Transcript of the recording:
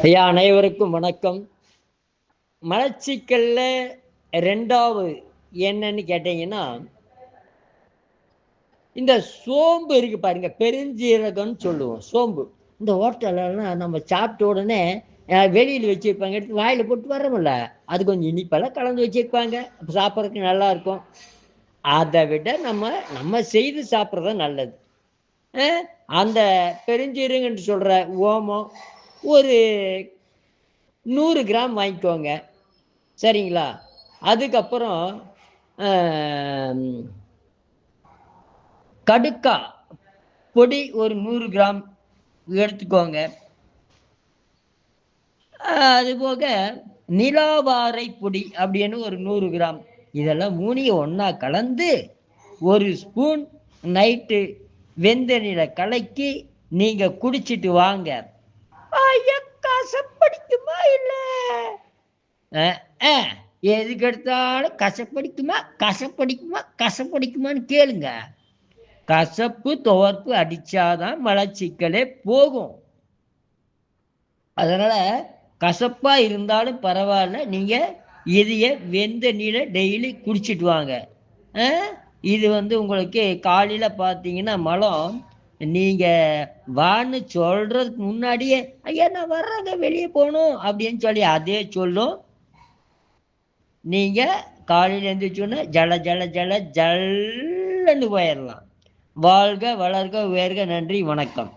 ஐயா, அனைவருக்கும் வணக்கம். மலச்சிக்கல்ல ரெண்டாவது என்னன்னு கேட்டீங்கன்னா, இந்த சோம்பு இருக்கு பாருங்க, பெருஞ்சீரகம்னு சொல்லுவோம். சோம்பு இந்த ஹோட்டலெல்லாம் நம்ம சாப்பிட்ட உடனே வெளியில் வச்சிருப்பாங்க, எடுத்து வாயில போட்டு வர்றோம்ல, அது கொஞ்சம் இனிப்பெல்லாம் கலந்து வச்சிருப்பாங்க. அப்ப சாப்பிட்றதுக்கு நல்லா இருக்கும். அதை விட நம்ம நம்ம செய்து சாப்பிட்றது தான் நல்லது. அஹ், அந்த பெருஞ்சீரகம்னு சொல்ற ஓமம் ஒரு 100 கிராம் வாங்கிக்கோங்க. சரிங்களா? அதுக்கப்புறம் அம் கடுக்கா பொடி ஒரு 100 கிராம் எடுத்துக்கோங்க. அதுபோக நிலாவாரை பொடி அப்படின்னு ஒரு 100 கிராம். இதெல்லாம் 3யும் ஒண்ணா கலந்து 1 ஸ்பூன் நைட்டு வெந்த நீரை கலக்கி நீங்க குடிச்சிட்டு வாங்க. ஐயா, கசப்படிக்குமா இல்ல? அஹ், அஹ், எதுக்கெடுத்தாலும் கசப்படிக்குமா கசப்படிக்குமா கசப்படிக்குமான்னு கேளுங்க. கசப்பு துவர்ப்பு அடிச்சாதான் மலச்சிக்கலே போகும். அதனால கசப்பா இருந்தாலும் பரவாயில்ல, நீங்க இதைய வெந்த நீரை டெய்லி குடிச்சிட்டு வாங்க. அஹ், இது உங்களுக்கு காலையில பார்த்தீங்கன்னா மலம், நீங்க வான்னு சொல்றதுக்கு முன்னாடியே ஐயா நான் வர்றேங்க வெளியே போகணும் அப்படின்னு சொல்லி அதே சொல்லும். நீங்க காலையில எழுந்திரிச்சோன்னா ஜல ஜல ஜல ஜல்லுன்னு போயிடலாம். வாழ்க வளர்க உயர்க. நன்றி, வணக்கம்.